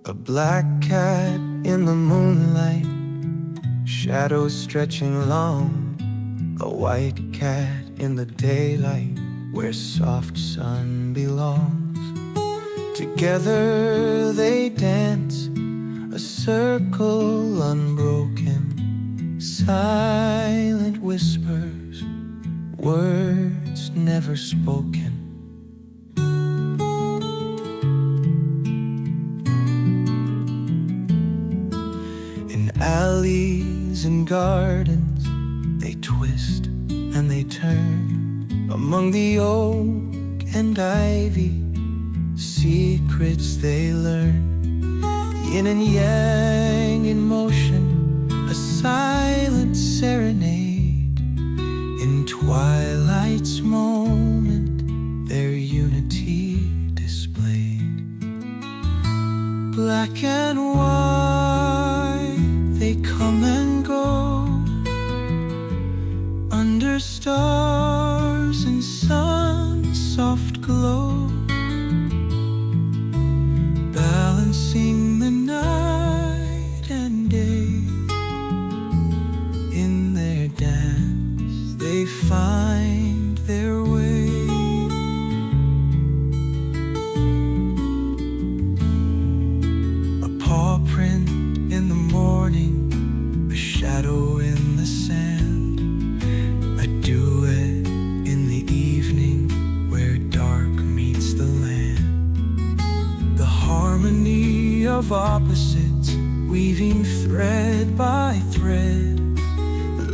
A black cat in the moonlight, shadows stretching long. A white cat in the daylight, where soft sun belongs. Together they dance, a circle unbroken. Silent whispers, words never spoken. In alleys and gardens, they twist and they turn. Among the oak and ivy, secrets they learn. Yin and yang in motion, a silent serenade. In twilight's moment, their unity displayed. Black and white, they come and go, under stars and sun's soft glow, balancing the night and day. In their dance, they find their way. A paw print in the morning, a shadow in the sand, a duet in the evening where dark meets the land. The harmony of opposites, weaving thread by thread,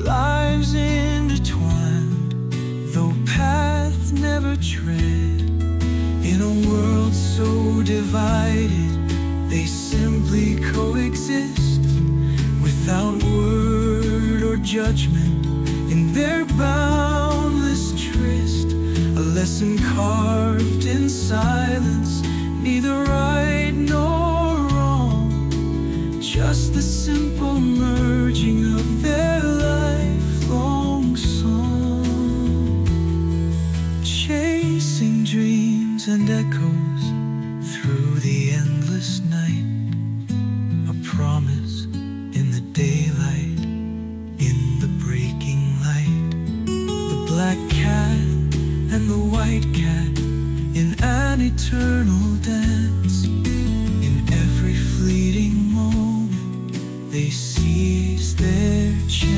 lives intertwined, though paths never tread. In a world so divided, they simply coexist, without word or judgment, in their boundless tryst. A lesson carved in silence, neither right nor wrong, just the simple merging of their lifelong song. Chasing dreams and echoes through the endless night, a promise in the daylight, in the breaking light. The black cat and the white cat in an eternal dance. In every fleeting moment, they seize their chance.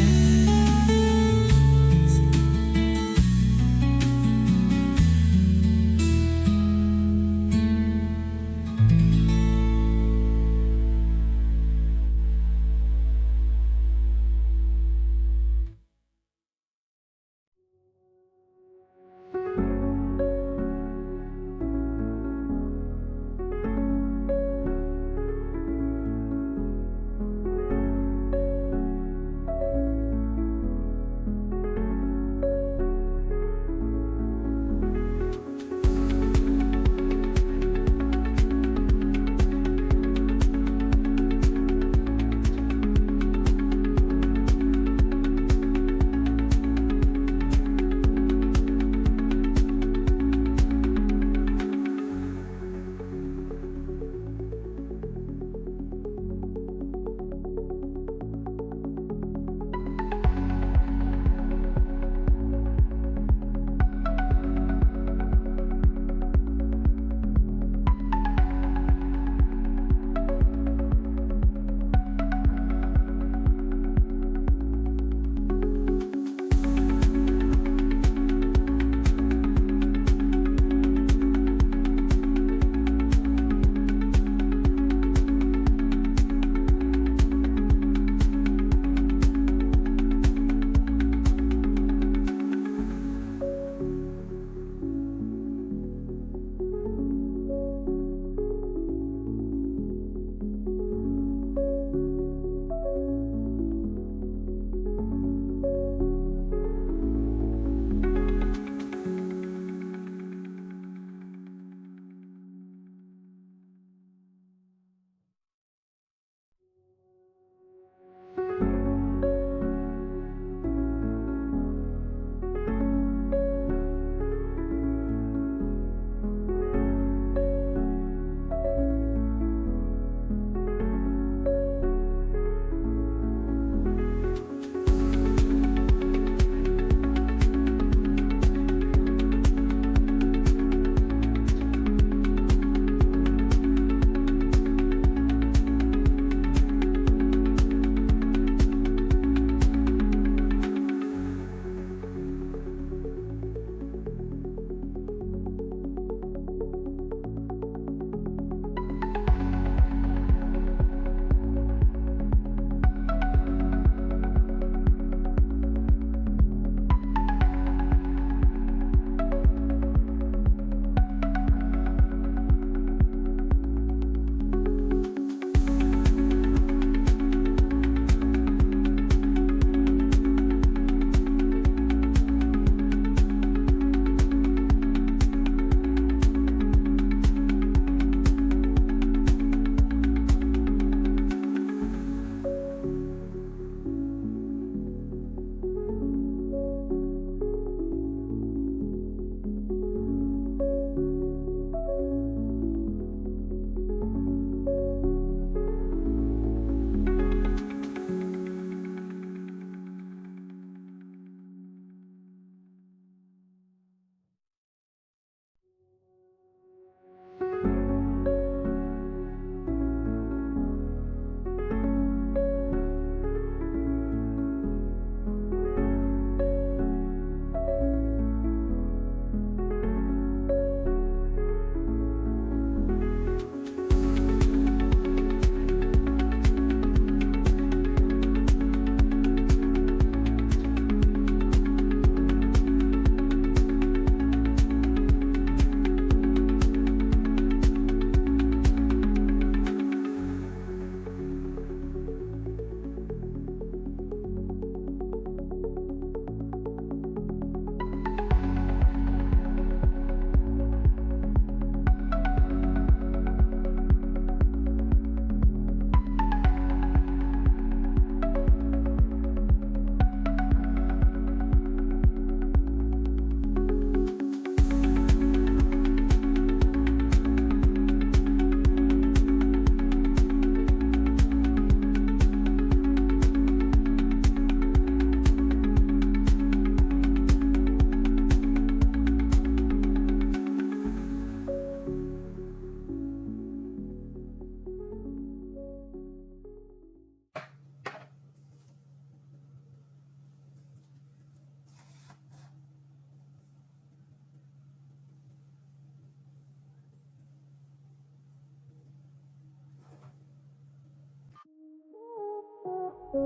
Black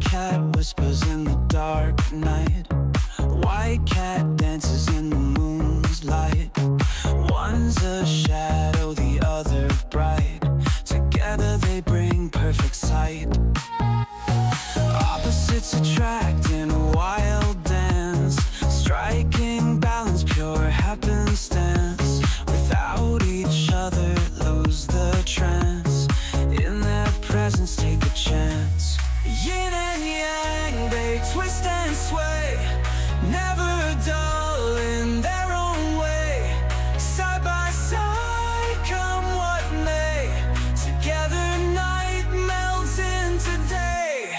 cat whispers in the dark night. White cat dances in the moon's light. One's a shadow, the other bright. Together they bring perfect sight. Opposites attract in a wild dance, striking balance, pure happenstance. Without each other, lose the trance. In their presence, take a chance. Yin and yang, they twist and sway, never dull in their own way. Side by side, come what may. Together night melts into day.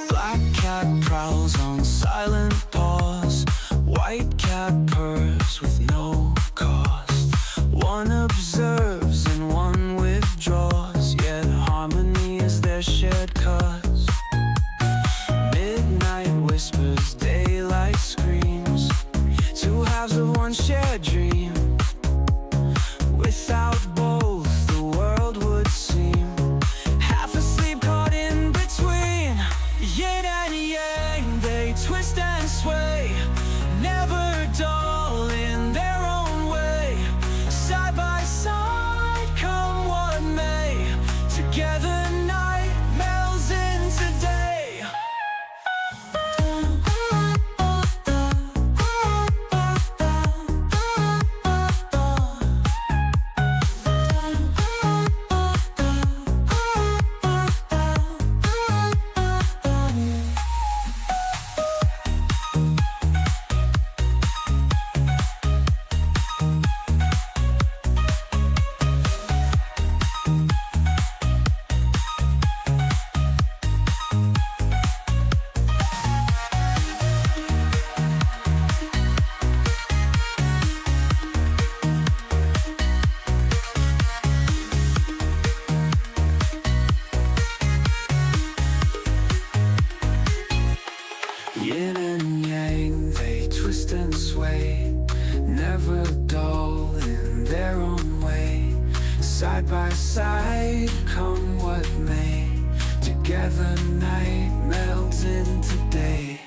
Black cat prowls on silent paws. White cat purrs with no cost. One observes and one withdraws, yet harmony is their shared cause. Midnight whispers, daylight screams, two halves of one shared dream. Without both, the world would seem half asleep, caught in between. Yin and yang, they twist and sway, never dull in their own way. Side by side, come what may. Together night melts into day. Yin and yang, they twist and sway, never dull in their own way. Side by side, come what may. Together night melts into day.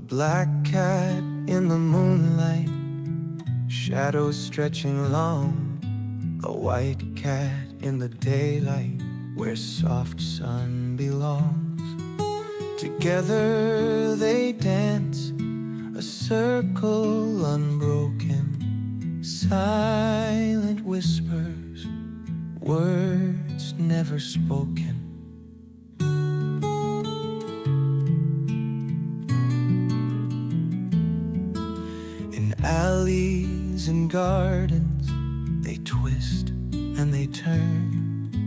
black cat in the moonlight, shadows stretching long. A white cat in the daylight, where soft sun belongs. Together they dance, a circle unbroken, silent whispers, words never spoken. In alleys and gardens, they twist and they turn.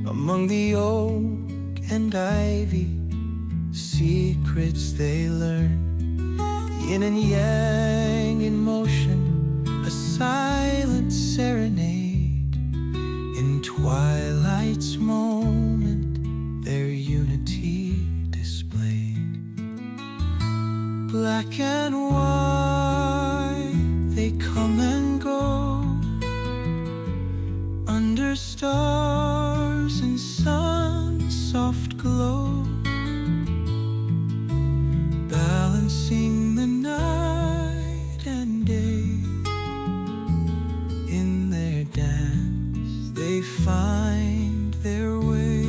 Among the oak and ivy, secrets they learn. Yin and yang in motion, a silent serenade. In twilight's moment, their unity displayed. Black and white, they come and go, under stars and sun's soft glow, balancing the night and day. In their dance they find their way.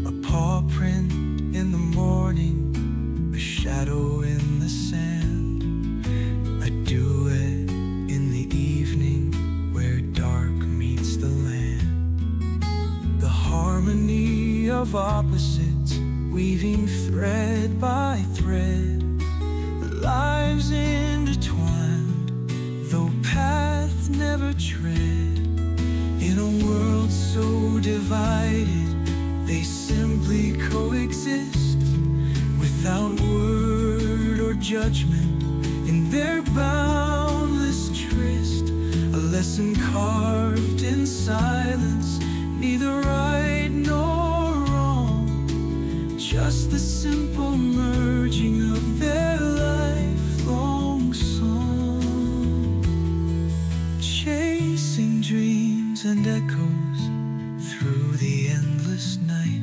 A paw print in the morning, a shadow in the sand, a duet in the evening where dark meets the land. The harmony of opposites, weaving thread by thread, lives intertwined, though paths never tread. In a world so divided, they simply coexist, without word or judgment, in their boundless tryst. A lesson carved in silence, neither right nor wrong, just the simple merging of their lifelong song. Chasing dreams and echoes through the endless night,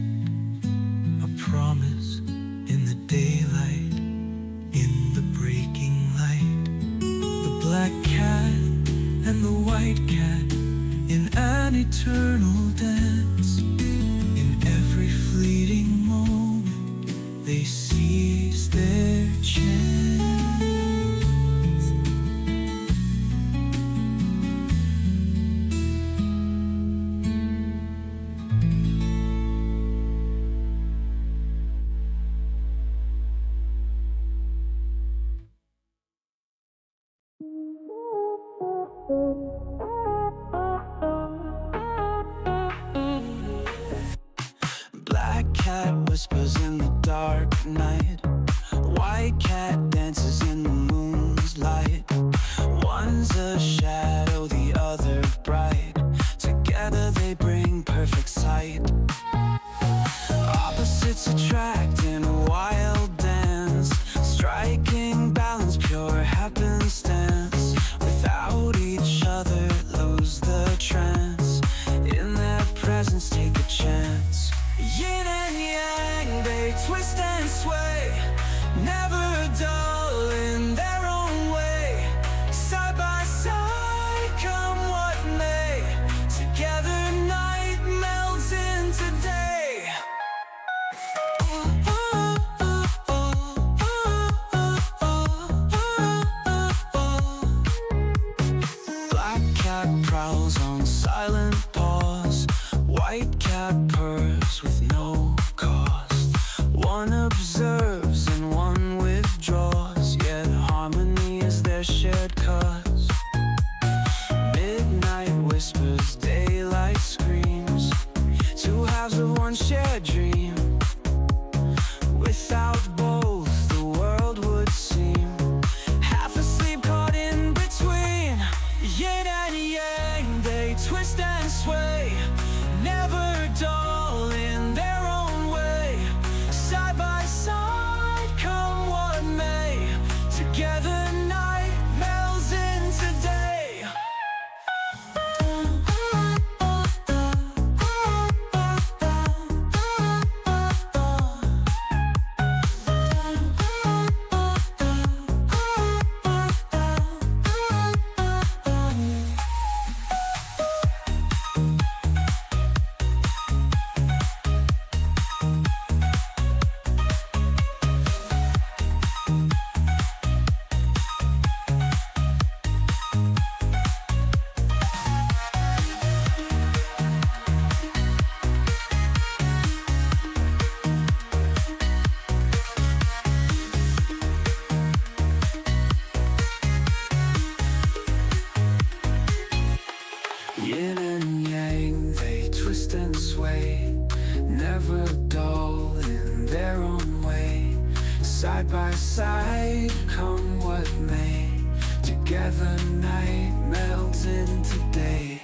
a promise in the daylight, in the breaking light. The black cat and the white cat in an eternal dance. In every fleeting moment, they seize their chance. Black cat whispers in the dark night, white cat dances in the moon's light. One's a shadow, the other bright. Together they bring perfect sight. Opposites attract in a wild dance, striking balance, pure happenstance. Without each other, lose the trance. In their presence, take a chance. Yin and yang, they twist and sway, never dull in their own way. Side by side, come what may, together night melts into day. Black cat prowls on silent paws, white cat purrs with no cost. One observes and one withdraws, yet harmony is their shared cause. Midnight whispers, daylight screams, two halves of one shared dream. Without both, the world would seem half asleep, caught in between. Yin and yang, they twist and sway, never dull in their own way. Side by side, come what may, together night melts into day. sway, never dull in their own way. Side by side, come what may, together night melts into day.